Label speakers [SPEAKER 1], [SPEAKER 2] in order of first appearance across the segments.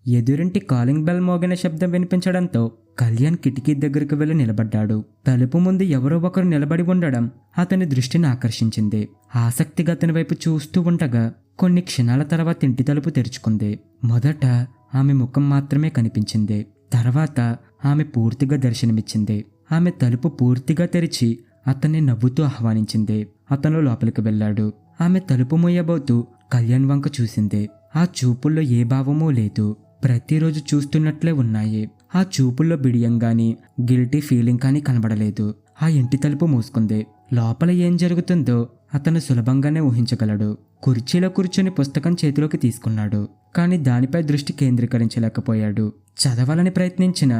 [SPEAKER 1] ఎదురింటి calling bell మోగిన శబ్దం వినిపించడంతో కళ్యాణ్ కిటికీ దగ్గరికి వెళ్లి నిలబడ్డాడు. తలుపు ముందు ఎవరో ఒకరు నిలబడి ఉండడం అతని దృష్టిని ఆకర్షించింది. ఆసక్తిగా అతని వైపు చూస్తూ ఉండగా కొన్ని క్షణాల తర్వాత ఇంటి తలుపు తెరుచుకుంది. మొదట ఆమె ముఖం మాత్రమే కనిపించింది. తర్వాత ఆమె పూర్తిగా దర్శనమిచ్చింది. ఆమె తలుపు పూర్తిగా తెరిచి అతన్ని నవ్వుతూ ఆహ్వానించింది. అతను లోపలికి వెళ్ళాడు. ఆమె తలుపు మూయబోతూ కళ్యాణ్ వంక చూసింది. ఆ చూపుల్లో ఏ భావమూ లేదు. ప్రతిరోజు చూస్తున్నట్లే ఉన్నాయి. ఆ చూపుల్లో బిడియం గాని గిల్టీ ఫీలింగ్ కానీ కనబడలేదు. ఆ ఇంటి తలుపు మూసుకుంది. లోపల ఏం జరుగుతుందో అతను సులభంగానే ఊహించగలడు. కుర్చీలో కూర్చొని పుస్తకం చేతిలోకి తీసుకున్నాడు. కానీ దానిపై దృష్టి కేంద్రీకరించలేకపోయాడు. చదవాలని ప్రయత్నించిన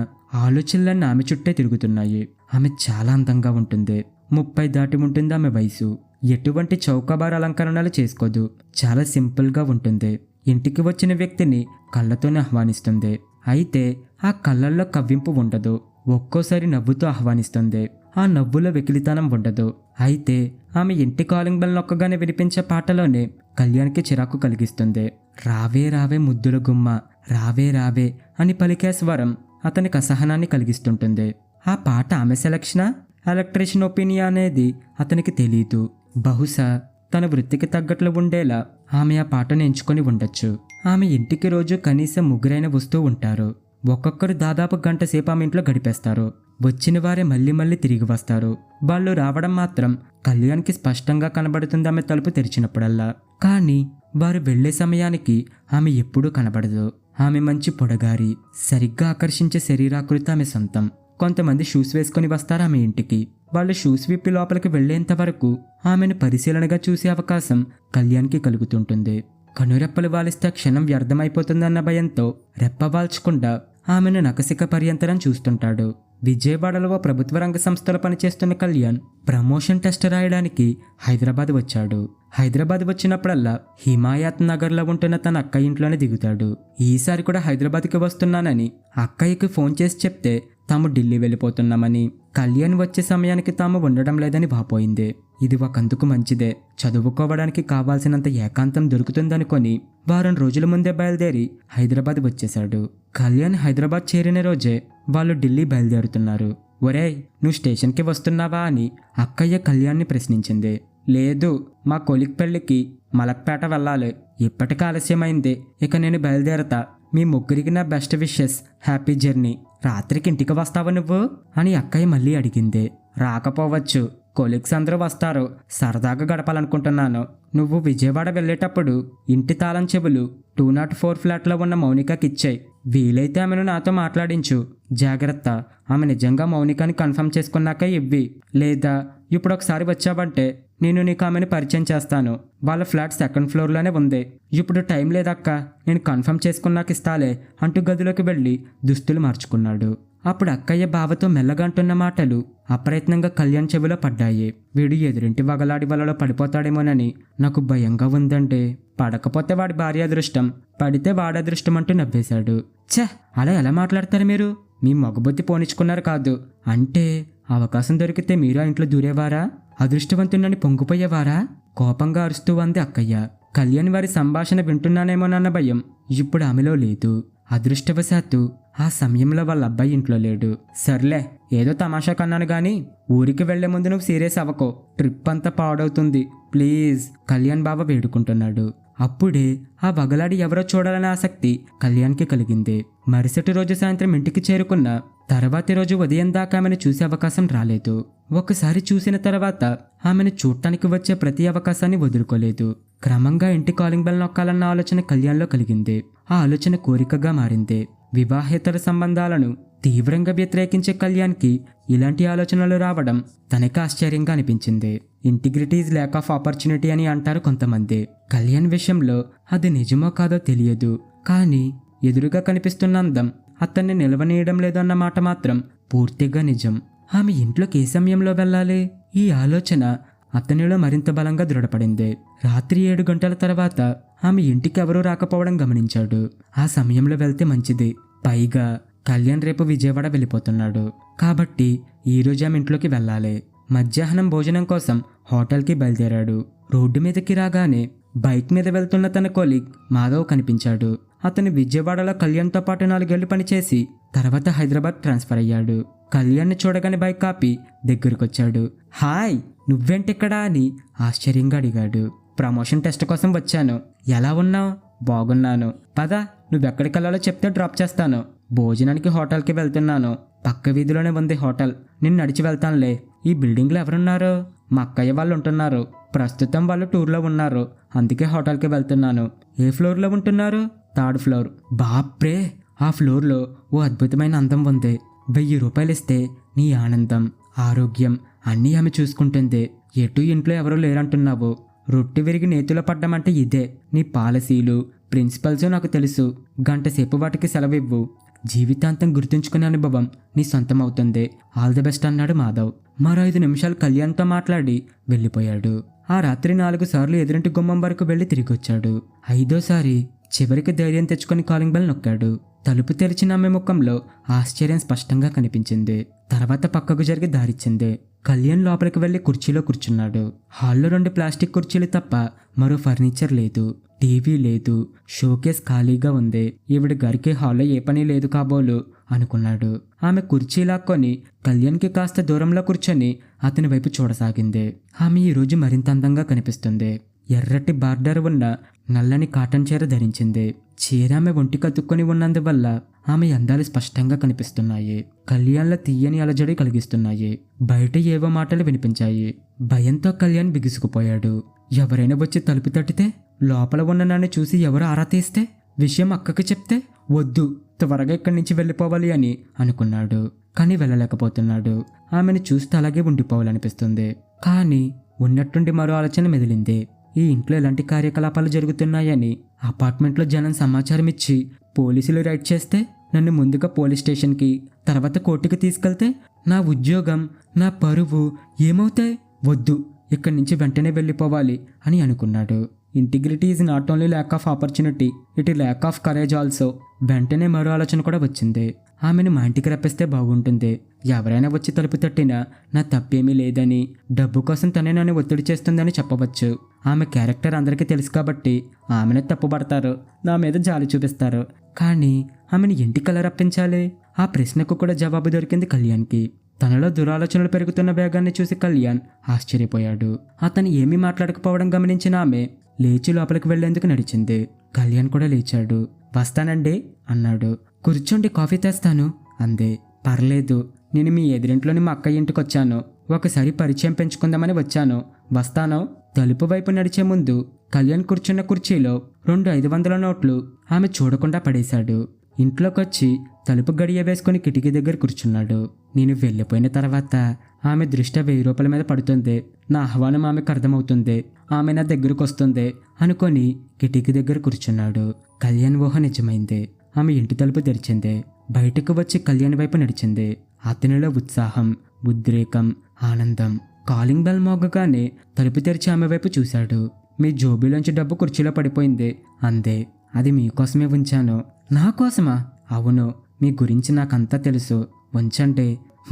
[SPEAKER 1] ఆలోచనలన్నీ ఆమె చుట్టే తిరుగుతున్నాయి. ఆమె చాలా అందంగా ఉంటుంది. 30 దాటి ఉంటుంది ఆమె వయసు. ఎటువంటి చౌకబార్ అలంకరణలు చేసుకోదు. చాలా సింపుల్గా ఉంటుంది. ఇంటికి వచ్చిన వ్యక్తిని కళ్ళతోనే ఆహ్వానిస్తుంది. అయితే ఆ కళ్ళల్లో కవ్వింపు ఉండదు. ఒక్కోసారి నవ్వుతూ ఆహ్వానిస్తుంది. ఆ నవ్వులో వెకిలితనం ఉండదు. అయితే ఆమె ఇంటి కాలింగ్ బెల్ నొక్కగానే వినిపించే పాటలోనే కళ్యాణ్కి చిరాకు కలిగిస్తుంది. రావే రావే ముద్దుల గుమ్మ, రావే రావే అని పలికే స్వరం అతనికి అసహనాన్ని కలిగిస్తుంటుంది. ఆ పాట ఆమె సెలక్షనా, ఎలక్ట్రీషియన్ ఒపీనియన్ అనేది అతనికి తెలీదు. బహుశా తన వృత్తికి తగ్గట్లు ఉండేలా ఆమె ఆ పాటను ఎంచుకొని ఉండొచ్చు. ఆమె ఇంటికి రోజు కనీసం 3 వస్తూ ఉంటారు. ఒక్కొక్కరు దాదాపు గంట సేపు ఆమె ఇంట్లో గడిపేస్తారు. వచ్చిన వారే మళ్ళీ మళ్ళీ తిరిగి వస్తారు. వాళ్ళు రావడం మాత్రం కళ్యాణ్కి స్పష్టంగా కనబడుతుంది ఆమె తలుపు తెరిచినప్పుడల్లా. కానీ వారు వెళ్లే సమయానికి ఆమె ఎప్పుడూ కనబడదు. ఆమె మంచి పొడగారి, సరిగ్గా ఆకర్షించే శరీరాకృతి ఆమె సొంతం. కొంతమంది షూస్ వేసుకుని వస్తారు ఆమె ఇంటికి. వాళ్ళు షూస్ విప్పి లోపలికి వెళ్లేంత వరకు ఆమెను పరిశీలనగా చూసే అవకాశం కళ్యాణ్కి కలుగుతుంటుంది. కనురెప్పలు వాలిస్తే క్షణం వ్యర్థమైపోతుందన్న భయంతో రెప్పవాల్చకుండా ఆమెను నకసిక పర్యంతరం చూస్తుంటాడు. విజయవాడలో ఓ ప్రభుత్వ రంగ సంస్థలో పనిచేస్తున్న కళ్యాణ్ ప్రమోషన్ టెస్ట్ రాయడానికి హైదరాబాద్ వచ్చాడు. హైదరాబాద్ వచ్చినప్పుడల్లా హిమాయత్ నగర్లో ఉంటున్న తన అక్క ఇంట్లోనే దిగుతాడు. ఈసారి కూడా హైదరాబాద్కి వస్తున్నానని అక్కయ్యకి ఫోన్ చేసి చెప్తే తాము ఢిల్లీ వెళ్ళిపోతున్నామని, కళ్యాణ్ వచ్చే సమయానికి తాము ఉండడం లేదని వాపోయింది. ఇది ఒకందుకు మంచిదే. చదువుకోవడానికి కావాల్సినంత ఏకాంతం దొరుకుతుందనుకొని వారం రోజుల ముందే బయలుదేరి హైదరాబాద్ వచ్చేశాడు. కళ్యాణ్ హైదరాబాద్ చేరిన రోజే వాళ్ళు ఢిల్లీ బయలుదేరుతున్నారు. ఒరేయ్, నువ్వు స్టేషన్కి వస్తున్నావా అని అక్కయ్య కళ్యాణ్ని ప్రశ్నించింది. లేదు, మా కొలిక్ పెళ్లికి మలక్పేట వెళ్ళాలి. ఇప్పటికి ఆలస్యమైంది. ఇక నేను బయలుదేరతా. మీ ముగ్గురికి నా బెస్ట్ విషెస్, హ్యాపీ జర్నీ. రాత్రికి ఇంటికి వస్తావా నువ్వు అని అక్కయ్య మళ్ళీ అడిగింది. రాకపోవచ్చు, కొలీగ్స్ అందరూ వస్తారు. సరదాగా గడపాలనుకుంటున్నాను. నువ్వు విజయవాడ వెళ్ళేటప్పుడు ఇంటి తాళం చెవులు 204 ఫ్లాట్లో ఉన్న మౌనికకి ఇచ్చాయి. వీలైతే ఆమెను నాతో మాట్లాడించు. జాగ్రత్త, ఆమె నిజంగా మౌనికని కన్ఫర్మ్ చేసుకున్నాక ఇవ్వి. లేదా ఇప్పుడు ఒకసారి వచ్చావంటే నేను నీకు ఆమెను పరిచయం చేస్తాను. వాళ్ళ ఫ్లాట్ 2nd ఫ్లోర్లోనే ఉంది. ఇప్పుడు టైం లేదక్క, నేను కన్ఫర్మ్ చేసుకున్నాక ఇస్తాలే అంటూ గదిలోకి వెళ్ళి దుస్తులు మార్చుకున్నాడు. అప్పుడు అక్కయ్య బావతో మెల్లగా అంటున్న మాటలు అప్రయత్నంగా కళ్యాణ్ చెవిలో పడ్డాయి. వీడు ఎదురింటి వగలాడి వలలో పడిపోతాడేమోనని నాకు భయంగా ఉందండి. పడకపోతే వాడి భార్య అదృష్టం, పడితే వాడి అదృష్టం అంటూ నవ్వేశాడు. ఛే, అలా ఎలా మాట్లాడతారు మీరు? మీ మగబుద్ధి పోనిచ్చుకున్నారు కాదు అంటే అవకాశం దొరికితే మీరు ఆ ఇంట్లో దూరేవారా? అదృష్టవంతునని పొంగిపోయేవారా? కోపంగా అరుస్తూ అంది అక్కయ్య. కళ్యాణ్ వారి సంభాషణ వింటున్నానేమోనన్న భయం ఇప్పుడు ఆమెలో లేదు. అదృష్టవశాత్తు ఆ సమయంలో వాళ్ళ అబ్బాయి ఇంట్లో లేడు. సర్లే, ఏదో తమాషా కన్నాను గాని ఊరికి వెళ్లే ముందు నువ్వు సీరియస్ అవ్వకో. ట్రిప్ అంతా పాడవుతుంది ప్లీజ్, కళ్యాణ్ బావ వేడుకుంటున్నాడు. అప్పుడే ఆ వగలాడి ఎవరో చూడాలనే ఆసక్తి కళ్యాణ్కి కలిగింది. మరుసటి రోజు సాయంత్రం ఇంటికి చేరుకున్న తర్వాతి రోజు ఉదయం దాకా ఆమెను చూసే అవకాశం రాలేదు. ఒకసారి చూసిన తర్వాత ఆమెను చూడటానికి వచ్చే ప్రతి అవకాశాన్ని వదులుకోలేదు. క్రమంగా ఇంటి కాలింగ్ బెల్ నొక్కాలన్న ఆలోచన కళ్యాణ్లో కలిగింది. ఆ ఆలోచన కోరికగా మారింది. వివాహేతర సంబంధాలను తీవ్రంగా వ్యతిరేకించే కళ్యాణ్కి ఇలాంటి ఆలోచనలు రావడం తనకి ఆశ్చర్యంగా అనిపించింది. Integrity is lack of opportunity అని అంటారు కొంతమంది. కళ్యాణ్ విషయంలో అది నిజమో కాదో తెలియదు. కానీ ఎదురుగా కనిపిస్తున్న అందం అతన్ని నిలవనీయడం లేదన్న మాట మాత్రం పూర్తిగా నిజం. ఆమె ఇంట్లోకి ఏ సమయంలో వెళ్ళాలి? ఈ ఆలోచన అతనిలో మరింత బలంగా దృఢపడింది. రాత్రి 7 గంటల తర్వాత ఆమె ఇంటికి ఎవరూ రాకపోవడం గమనించాడు. ఆ సమయంలో వెళ్తే మంచిది. పైగా కళ్యాణ్ రేపు విజయవాడ వెళ్ళిపోతున్నాడు కాబట్టి ఈరోజు ఆమె ఇంట్లోకి వెళ్ళాలి. మధ్యాహ్నం భోజనం కోసం హోటల్కి బయలుదేరాడు. రోడ్డు మీదకి రాగానే బైక్ మీద వెళ్తున్న తన కొలీగ్ మాధవ్ కనిపించాడు. అతను విజయవాడలో కళ్యాణ్తో పాటు 4 ఏళ్లు పనిచేసి తర్వాత హైదరాబాద్ ట్రాన్స్ఫర్ అయ్యాడు. కళ్యాణ్ని చూడగానే బైక్ ఆపి దగ్గరకొచ్చాడు. హాయ్, నువ్వేంటిక్కడా అని ఆశ్చర్యంగా అడిగాడు. ప్రమోషన్ టెస్ట్ కోసం వచ్చాను. ఎలా ఉన్నావు? బాగున్నాను. పద, నువ్వెక్కడికి వెళ్ళాలో చెప్తే డ్రాప్ చేస్తాను. భోజనానికి హోటల్కి వెళ్తున్నాను. పక్క వీధిలోనే ఉంది హోటల్. నేను నడిచి వెళ్తానులే. ఈ బిల్డింగ్లో ఎవరున్నారు? మా అక్కయ్య వాళ్ళు ఉంటున్నారు. ప్రస్తుతం వాళ్ళు టూర్లో ఉన్నారు. అందుకే హోటల్కి వెళ్తున్నాను. ఏ ఫ్లోర్లో ఉంటున్నారు? 3rd floor. బాప్రే, ఆ ఫ్లోర్లో ఓ అద్భుతమైన అందం ఉంది. 1000 రూపాయలు ఇస్తే నీ ఆనందం, ఆరోగ్యం అన్నీ ఆమె చూసుకుంటుంది. ఎటు ఇంట్లో ఎవరూ లేరంటున్నావు. రొట్టె విరిగి నేతిలో పడ్డమంటే ఇదే. నీ పాలసీలు, ప్రిన్సిపల్స్ నాకు తెలుసు. గంట సేపు వాటికి సెలవివ్వు. జీవితాంతం గుర్తుంచుకునే అనుభవం నీ సొంతం అవుతుంది. ఆల్ ది బెస్ట్ అన్నాడు మాధవ్. మరో 5 నిమిషాలు కళ్యాణ్తో మాట్లాడి వెళ్ళిపోయాడు. ఆ రాత్రి 4 సార్లు ఎదురింటి గుమ్మం వరకు వెళ్లి తిరిగొచ్చాడు. 5వ చివరికి ధైర్యం తెచ్చుకొని కాలింగ్ బెల్ నొక్కాడు. తలుపు తెరిచిన ఆమె ముఖంలో ఆశ్చర్యం స్పష్టంగా కనిపించింది. తర్వాత పక్కకు జరిగి దారిచ్చింది. కళ్యాణ్ లోపలికి వెళ్లి కుర్చీలో కూర్చున్నాడు. హాల్లో 2 ప్లాస్టిక్ కుర్చీలు తప్ప మరో ఫర్నిచర్ లేదు. టీవీ లేదు. షోకేస్ ఖాళీగా ఉంది. ఈవిడ గారికి హాల్లో ఏ పని లేదు కాబోలు అనుకున్నాడు. ఆమె కుర్చీ లాక్కొని కళ్యాణ్కి కాస్త దూరంలో కూర్చొని అతని వైపు చూడసాగింది. ఆమె ఈరోజు మరింత అందంగా కనిపిస్తుంది. ఎర్రటి బార్డర్ ఉన్న నల్లని కాటన్ చీర ధరించింది. చీర ఆమె ఒంటి కతుక్కొని ఉన్నందువల్ల ఆమె అందాలు స్పష్టంగా కనిపిస్తున్నాయి. కళ్యాణ్ల తీయని అలజడి కలిగిస్తున్నాయి. బయట ఏవో మాటలు వినిపించాయి. భయంతో కళ్యాణ్ బిగుసుకుపోయాడు. ఎవరైనా వచ్చి తలుపు తట్టితే, లోపల ఉన్న నన్ను చూసి ఎవరు ఆరా తీస్తే, విషయం అక్కకి చెప్తే, వద్దు, త్వరగా ఇక్కడి నుంచి వెళ్ళిపోవాలి అని అనుకున్నాడు. కానీ వెళ్ళలేకపోతున్నాడు. ఆమెను చూస్తే అలాగే ఉండిపోవాలనిపిస్తుంది. కానీ ఉన్నట్టుండి మరో ఆలోచన మెదిలింది. ఈ ఇంట్లో ఎలాంటి కార్యకలాపాలు జరుగుతున్నాయని అపార్ట్మెంట్లో జనం సమాచారం ఇచ్చి పోలీసులు రైడ్ చేస్తే, నన్ను ముందుగా పోలీస్ స్టేషన్కి, తర్వాత కోర్టుకి తీసుకెళ్తే నా ఉద్యోగం, నా పరువు ఏమవుతాయి? వద్దు, ఇక్కడి నుంచి వెంటనే వెళ్ళిపోవాలి అని అనుకున్నాడు. Integrity is not only lack of opportunity, it lack of courage also. వెంటనే మరో ఆలోచన కూడా వచ్చింది. ఆమెను మా ఇంటికి రప్పిస్తే బాగుంటుంది. ఎవరైనా వచ్చి తలుపు తట్టినా నా తప్పేమీ లేదని, డబ్బు కోసం తనే నన్ను ఒత్తిడి చేస్తుందని చెప్పవచ్చు. ఆమె క్యారెక్టర్ అందరికీ తెలుసు కాబట్టి ఆమెనే తప్పుపడతారు, నా మీద జాలి చూపిస్తారు. కానీ ఆమెను ఇంటికి ఎలా రప్పించాలి? ఆ ప్రశ్నకు కూడా జవాబు దొరికింది కళ్యాణ్కి. తనలో దురాలోచనలు పెరుగుతున్న వేగాన్ని చూసి కళ్యాణ్ ఆశ్చర్యపోయాడు. అతను ఏమీ మాట్లాడకపోవడం గమనించిన ఆమె లేచి లోపలికి వెళ్లేందుకు నడిచింది. కళ్యాణ్ కూడా లేచాడు. వస్తానండి అన్నాడు. కూర్చోండి, కాఫీ తెస్తాను అంది. పర్లేదు, నేను మీ ఎదురింట్లోని మా అక్క ఇంటికి వచ్చాను. ఒకసారి పరిచయం పెంచుకుందామని వచ్చాను. వస్తాను. తలుపు వైపు నడిచే ముందు కళ్యాణ్ కూర్చున్న కుర్చీలో 2 500 నోట్లు ఆమె చూడకుండా పడేశాడు. ఇంట్లోకొచ్చి తలుపు గడియ వేసుకుని కిటికీ దగ్గర కూర్చున్నాడు. నేను వెళ్ళిపోయిన తర్వాత ఆమె దృష్టి 1000 రూపాయల మీద పడుతుంది. నా ఆహ్వానం ఆమెకు అర్థమవుతుంది. ఆమె నా దగ్గరకు వస్తుంది అనుకొని కిటికీ దగ్గర కూర్చున్నాడు. కళ్యాణ్ ఊహ నిజమైంది. ఆమె ఇంటి తలుపు తెరిచింది. బయటకు వచ్చి కళ్యాణ్ వైపు నడిచింది. అతనిలో ఉత్సాహం, ఉద్రేకం, ఆనందం. కాలింగ్ బెల్ మోగగానే తలుపు తెరిచి ఆమె వైపు చూశాడు. మీ జోబీలోంచి డబ్బు కుర్చీలో పడిపోయింది అందే. అది మీకోసమే ఉంచాను. నా కోసమా? అవును, మీ గురించి నాకంతా తెలుసు. ఉంచంటే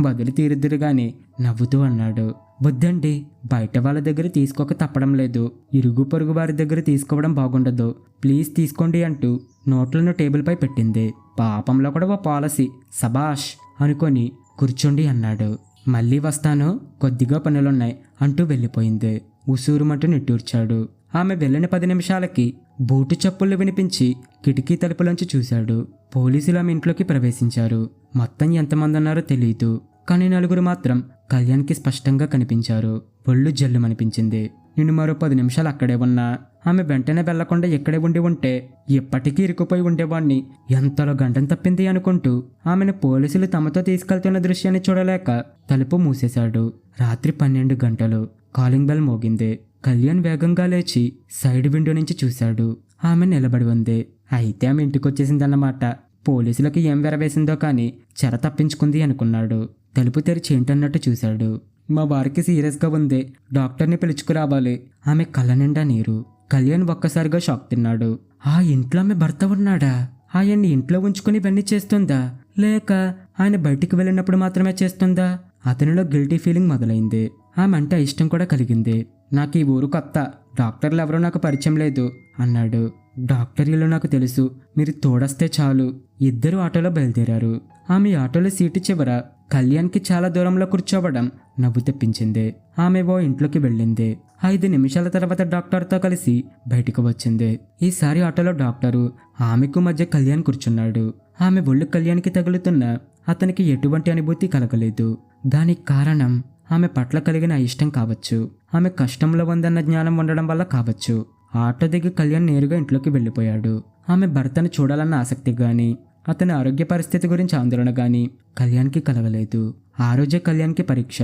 [SPEAKER 1] బదులు తీరుద్దురు గాని నవ్వుతూ అన్నాడు. వద్దండి, బయట వాళ్ళ దగ్గర తీసుకోక తప్పడం లేదు. ఇరుగు పొరుగు వారి దగ్గర తీసుకోవడం బాగుండదు. ప్లీజ్ తీసుకోండి అంటూ నోట్లను టేబుల్పై పెట్టింది. పాపంలో కూడా ఓ పాలసీ. సబాష్ అనుకొని కూర్చోండి అన్నాడు. మళ్ళీ వస్తాను, కొద్దిగా పనులున్నాయి అంటూ వెళ్ళిపోయింది. ఉసూరుమంటూ నిట్టూర్చాడు. ఆమె వెళ్ళిన 10 నిమిషాలకి బూటు చప్పుళ్ళు వినిపించి కిటికీ తలుపులోంచి చూశాడు. పోలీసులు ఆమె ఇంట్లోకి ప్రవేశించారు. మొత్తం ఎంతమంది ఉన్నారో తెలీదు. కానీ 4 మాత్రం కళ్యాణ్కి స్పష్టంగా కనిపించారు. ఒళ్ళు జల్లుమనిపించింది. నేను మరో 10 నిమిషాలు అక్కడే ఉన్నా, ఆమె వెంటనే వెళ్లకుండా ఎక్కడే ఉండి ఉంటే ఎప్పటికీ ఇరుకుపోయి ఉండేవాణ్ణి. ఎంతలో గంటం తప్పింది అనుకుంటూ ఆమెను పోలీసులు తమతో తీసుకెళ్తున్న దృశ్యాన్ని చూడలేక తలుపు మూసేశాడు. రాత్రి 12 గంటలు. కాలింగ్ బెల్ మోగింది. కళ్యాణ్ వేగంగా లేచి సైడ్ విండో నుంచి చూశాడు. ఆమె నిలబడి ఉంది. అయితే ఆమె ఇంటికొచ్చేసిందన్నమాట. పోలీసులకు ఏం వెరవేసిందో కానీ చెర తప్పించుకుంది అనుకున్నాడు. తలుపు తెరిచి ఏంటన్నట్టు చూశాడు. మా వారికి సీరియస్గా ఉంది, డాక్టర్ని పిలుచుకురావాలి. ఆమె కళ్ళ నిండా నీరు. కళ్యాణ్ ఒక్కసారిగా షాక్ తిన్నాడు. ఆ ఇంట్లో ఆమె భర్త ఉన్నాడా? ఆయన్ని ఇంట్లో ఉంచుకుని ఇవన్నీ చేస్తుందా, లేక ఆయన బయటికి వెళ్ళినప్పుడు మాత్రమే చేస్తుందా? అతనిలో గిల్టీ ఫీలింగ్ మొదలైంది. ఆమె అంటే ఇష్టం కూడా కలిగింది. నాకు ఈ ఊరు కొత్త, డాక్టర్లు ఎవరో నాకు పరిచయం లేదు అన్నాడు. డాక్టర్ ఇల్లు నాకు తెలుసు, మీరు తోడస్తే చాలు. ఇద్దరు ఆటోలో బయలుదేరారు. ఆమె ఆటోలో సీటు చివర కళ్యాణ్కి చాలా దూరంలో కూర్చోవడం నవ్వు తెప్పించింది. ఆమె ఓ ఇంట్లోకి వెళ్ళింది. 5 నిమిషాల తర్వాత డాక్టర్తో కలిసి బయటకు వచ్చింది. ఈసారి ఆటోలో డాక్టరు, ఆమెకు మధ్య కళ్యాణ్ కూర్చున్నాడు. ఆమె ఒళ్ళు కళ్యాణ్కి తగులుతున్నా అతనికి ఎటువంటి అనుభూతి కలగలేదు. దానికి కారణం ఆమె పట్ల కలిగిన ఇష్టం కావచ్చు, ఆమె కష్టంలో ఉందన్న జ్ఞానం ఉండడం వల్ల కావచ్చు. ఆటో దిగి కళ్యాణ్ నేరుగా ఇంట్లోకి వెళ్ళిపోయాడు. ఆమె భర్తను చూడాలన్న ఆసక్తి గాని, అతని ఆరోగ్య పరిస్థితి గురించి ఆందోళన గాని కళ్యాణ్కి కలగలేదు. ఆ రోజే కళ్యాణ్కి పరీక్ష.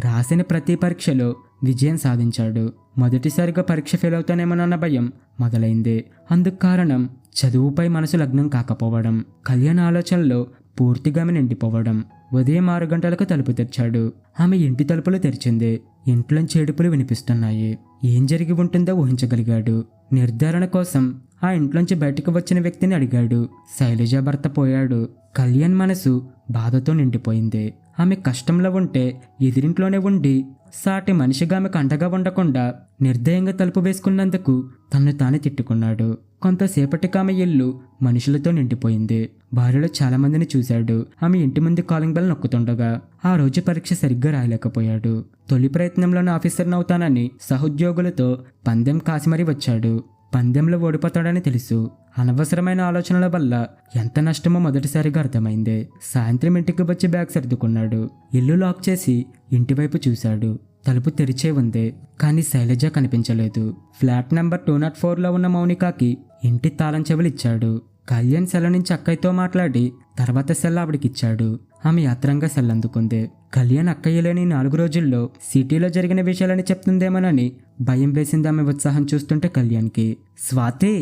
[SPEAKER 1] రాసిన ప్రతి పరీక్షలో విజయం సాధించాడు. మొదటిసారిగా పరీక్ష ఫెయిల్ అవుతానేమోనన్న భయం మొదలైంది. అందుకు కారణం చదువుపై మనసు లగ్నం కాకపోవడం, కళ్యాణ్ ఆలోచనలో పూర్తిగా ఆమె నిండిపోవడం. ఉదయం 6 గంటలకు తలుపు తెరిచాడు. ఆమె ఇంటి తలుపులు తెరిచింది. ఇంట్లోంచి ఏడుపులు వినిపిస్తున్నాయి. ఏం జరిగి ఉంటుందో ఊహించగలిగాడు. నిర్ధారణ కోసం ఆ ఇంట్లోంచి బయటకు వచ్చిన వ్యక్తిని అడిగాడు. శైలజ భర్త పోయాడు. కళ్యాణ్ మనసు బాధతో నిండిపోయింది. ఆమె కష్టంలో ఉంటే ఎదిరింట్లోనే ఉండి సాటి మనిషిగా ఆమెకు అండగా ఉండకుండా నిర్దయంగా తలుపు వేసుకున్నందుకు తన్ను తానే తిట్టుకున్నాడు. కొంతసేపటికి ఆమె ఇల్లు మనుషులతో నిండిపోయింది. భార్యలో చాలా మందిని చూశాడు. ఆమె ఇంటి ముందు కాలింగ్ బెల్ నొక్కుతుండగా ఆ రోజు పరీక్ష సరిగ్గా రాయలేకపోయాడు. తొలి ప్రయత్నంలోనే ఆఫీసర్ని అవుతానని సహోద్యోగులతో పందెం కాసి మరీ వచ్చాడు. పందెంలో ఓడిపోతాడని తెలుసు. అనవసరమైన ఆలోచనల వల్ల ఎంత నష్టమో మొదటిసారిగా అర్థమైంది. సాయంత్రం ఇంటికి వచ్చి బ్యాగ్ సర్దుకున్నాడు. ఇల్లు లాక్ చేసి ఇంటివైపు చూశాడు. తలుపు తెరిచే ఉంది, కానీ శైలజ కనిపించలేదు. ఫ్లాట్ నెంబర్ 204లో ఉన్న మౌనికాకి ఇంటి తాళం చెవులు ఇచ్చాడు. కళ్యాణ్ సెల్ల నుంచి అక్కయ్యతో మాట్లాడి తర్వాత సెల్ ఆవిడికిచ్చాడు. ఆమె యాత్రంగా సెల్ అందుకుంది. కళ్యాణ్ అక్కయ్య లేని 4 రోజుల్లో సిటీలో జరిగిన విషయాలని చెప్తుందేమోనని భయం వేసింది ఆమె ఉత్సాహం చూస్తుంటే కళ్యాణ్కి. స్వాతి,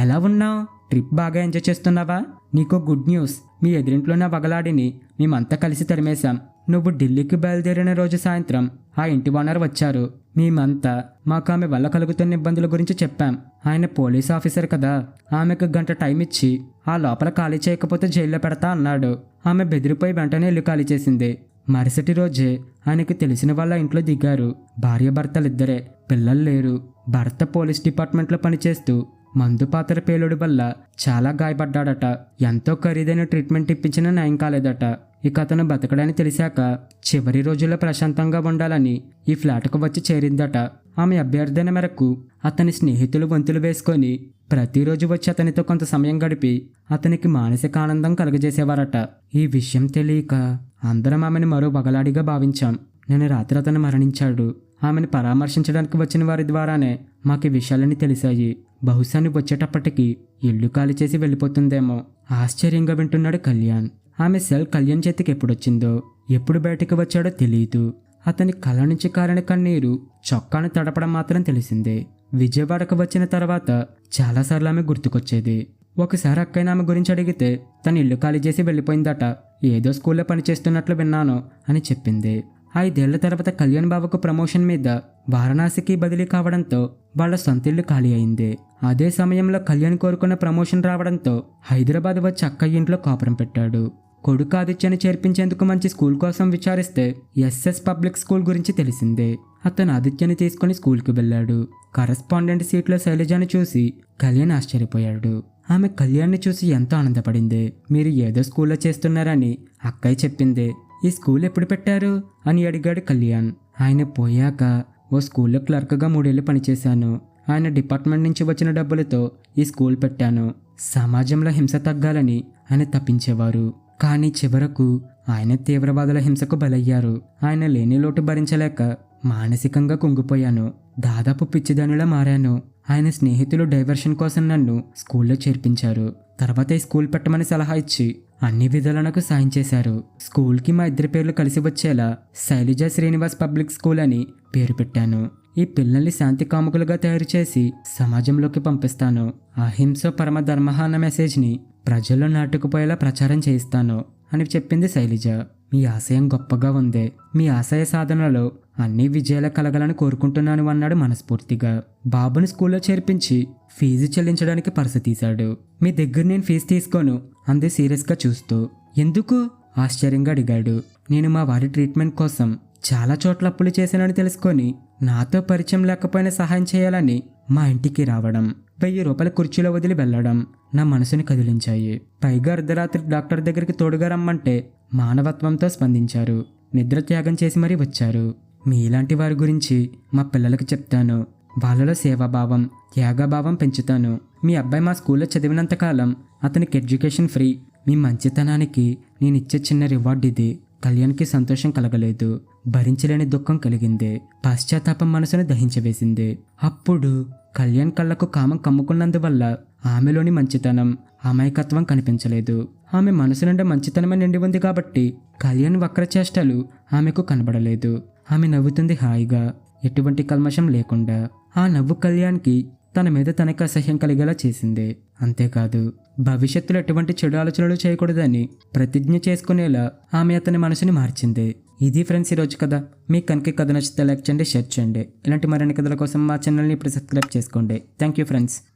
[SPEAKER 1] ఎలా ఉన్నావు? ట్రిప్ బాగా ఎంజాయ్ చేస్తున్నావా? నీకు గుడ్ న్యూస్. మీ ఎదురింట్లోనే వగలాడిని మేమంతా కలిసి తరిమేశాం. నువ్వు ఢిల్లీకి బయలుదేరిన రోజు సాయంత్రం ఆ ఇంటి ఓనర్ వచ్చారు. మేమంతా మాకు ఆమె వల్ల కలుగుతున్న ఇబ్బందుల గురించి చెప్పాం. ఆయన పోలీస్ ఆఫీసర్ కదా, ఆమెకు 1 గంట టైం ఇచ్చి ఆ లోపల ఖాళీ చేయకపోతే జైల్లో పెడతా అన్నాడు. ఆమె బెదిరిపోయి వెంటనే ఇల్లు ఖాళీ చేసింది. మరుసటి రోజే ఆయనకు తెలిసిన వాళ్ళ ఇంట్లో దిగారు. భార్యాభర్తలిద్దరే, పిల్లలు లేరు. భర్త పోలీస్ డిపార్ట్మెంట్లో పనిచేస్తూ మందు పాత్ర పేలుడు వల్ల చాలా గాయపడ్డాడట. ఎంతో ఖరీదైన ట్రీట్మెంట్ ఇప్పించినా నయం కాలేదట. ఇక అతను బతకడని తెలిసాక చివరి రోజుల్లో ప్రశాంతంగా ఉండాలని ఈ ఫ్లాట్కు వచ్చి చేరిందట. ఆమె అభ్యర్థన మేరకు అతని స్నేహితులు వంతులు వేసుకొని ప్రతిరోజు వచ్చి అతనితో కొంత సమయం గడిపి అతనికి మానసిక ఆనందం కలుగజేసేవారట. ఈ విషయం తెలియక అందరం ఆమెను మరో వగలాడిగా భావించాం. నేను రాత్రి అతను మరణించాడు. ఆమెను పరామర్శించడానికి వచ్చిన వారి ద్వారానే మాకు ఈ విషయాలన్నీ తెలిసాయి. బహుశా నువ్వు వచ్చేటప్పటికి ఇల్లు ఖాళీ చేసి వెళ్ళిపోతుందేమో. ఆశ్చర్యంగా వింటున్నాడు కళ్యాణ్. ఆమె సెల్ కళ్యాణ్ చేతికి ఎప్పుడొచ్చిందో, ఎప్పుడు బయటకు వచ్చాడో తెలియదు. అతని కళ్ళ నుంచి కారిన కన్నీరు చొక్కాను తడపడం మాత్రం తెలిసిందే. విజయవాడకు వచ్చిన తర్వాత చాలాసార్లు ఆమె గుర్తుకొచ్చేది. ఒకసారి అక్కయ్య ఆమె గురించి అడిగితే తను ఇల్లు ఖాళీ చేసి వెళ్ళిపోయిందట. ఏదో స్కూల్లో పనిచేస్తున్నట్లు విన్నాను అని చెప్పింది. 5 ఏళ్ల తర్వాత కళ్యాణ్ బాబుకు ప్రమోషన్ మీద వారణాసికి బదిలీ కావడంతో వాళ్ళ సొంత ఇల్లు ఖాళీ అయింది. అదే సమయంలో కళ్యాణ్ కోరుకున్న ప్రమోషన్ రావడంతో హైదరాబాద్ వచ్చి అక్కయ్య ఇంట్లో కాపురం పెట్టాడు. కొడుకు ఆదిత్యని చేర్పించేందుకు మంచి స్కూల్ కోసం విచారిస్తే ఎస్ఎస్ పబ్లిక్ స్కూల్ గురించి తెలిసిందే. అతను ఆదిత్యని తీసుకుని స్కూల్కి వెళ్ళాడు. కరెస్పాండెంట్ సీట్లో శైలజని చూసి కళ్యాణ్ ఆశ్చర్యపోయాడు. ఆమె కళ్యాణ్ని చూసి ఎంతో ఆనందపడింది. మీరు ఏదో స్కూల్లో చేస్తున్నారని అక్కయ్య చెప్పింది. ఈ స్కూల్ ఎప్పుడు పెట్టారు అని అడిగాడు కళ్యాణ్. ఆయన పోయాక ఓ స్కూల్లో క్లర్క్గా 3 ఏళ్ళు పనిచేశాను. ఆయన డిపార్ట్మెంట్ నుంచి వచ్చిన డబ్బులతో ఈ స్కూల్ పెట్టాను. సమాజంలో హింస తగ్గాలని ఆయన తప్పించేవారు. కానీ చివరకు ఆయన తీవ్రవాదుల హింసకు బలయ్యారు. ఆయన లేని లోటు భరించలేక మానసికంగా కుంగిపోయాను. దాదాపు పిచ్చిదానిలా మారాను. ఆయన స్నేహితులు డైవర్షన్ కోసం నన్ను స్కూల్లో చేర్పించారు. తర్వాత ఈ స్కూల్ పెట్టమని సలహా ఇచ్చి అన్ని విధాలా నాకు సాయం చేశారు. స్కూల్కి మా ఇద్దరి పేర్లు కలిసి వచ్చేలా శైలజ శ్రీనివాస్ పబ్లిక్ స్కూల్ అని పేరు పెట్టాను. ఈ పిల్లల్ని శాంతి కాముకులుగా తయారు చేసి సమాజంలోకి పంపిస్తాను. అహింస పరమ ధర్మః అన్న మెసేజ్ని ప్రజల్లో నాటుకుపోయేలా ప్రచారం చేయిస్తాను అని చెప్పింది శైలజ. మీ ఆశయం గొప్పగా ఉంది. మీ ఆశయ సాధనలో అన్ని విజయాలు కలగాలని కోరుకుంటున్నాను అన్నాడు మనస్ఫూర్తిగా. బాబుని స్కూల్లో చేర్పించి ఫీజు చెల్లించడానికి పర్సు తీశాడు. మీ దగ్గర నేను ఫీజు తీసుకోను అంది సీరియస్గా చూస్తూ. ఎందుకు ఆశ్చర్యంగా అడిగాడు. నేను మా వారి ట్రీట్మెంట్ కోసం చాలా చోట్ల అప్పులు చేశానని తెలుసుకొని నాతో పరిచయం లేకపోయినా సహాయం చేయాలని మా ఇంటికి రావడం, 1000 రూపాయల కుర్చీలో వదిలి వెళ్ళడం నా మనసుని కదిలించాయి. పైగా అర్ధరాత్రి డాక్టర్ దగ్గరికి తోడుగా రమ్మంటే మానవత్వంతో స్పందించారు. నిద్ర త్యాగం చేసి మరీ వచ్చారు. మీలాంటి వారి గురించి మా పిల్లలకు చెప్తాను. వాళ్ళలో సేవాభావం, త్యాగభావం పెంచుతాను. మీ అబ్బాయి మా స్కూల్లో చదివినంతకాలం అతనికి ఎడ్యుకేషన్ ఫ్రీ. మీ మంచితనానికి నేనిచ్చే చిన్న రివార్డ్ ఇది. కళ్యాణ్కి సంతోషం కలగలేదు, భరించలేని దుఃఖం కలిగింది. పశ్చాత్తాపం మనసును దహించవేసింది. అప్పుడు కళ్యాణ్ కళ్ళకు కామం కమ్ముకున్నందువల్ల ఆమెలోని మంచితనం, అమాయకత్వం కనిపించలేదు. ఆమె మనసు నిండా మంచితనమే నిండి ఉంది కాబట్టి కళ్యాణ్ వక్రచేష్టలు ఆమెకు కనబడలేదు. ఆమె నవ్వుతుంది హాయిగా, ఎటువంటి కల్మషం లేకుండా. ఆ నవ్వు కళ్యాణ్కి తన మీద తనకు అసహ్యం కలిగేలా చేసింది. అంతేకాదు, భవిష్యత్తులో ఎటువంటి చెడు ఆలోచనలు చేయకూడదని ప్రతిజ్ఞ చేసుకునేలా ఆమె అతని మనసుని మార్చింది. ఇది ఫ్రెండ్స్ ఈరోజు కథ. మీకు కనుక కథ నచ్చితే లైక్ చేయండి, షేర్ చేయండి. ఇలాంటి మరిన్ని కథల కోసం మా ఛానల్ని ఇప్పుడు సబ్స్క్రైబ్ చేసుకోండి. Thank you friends.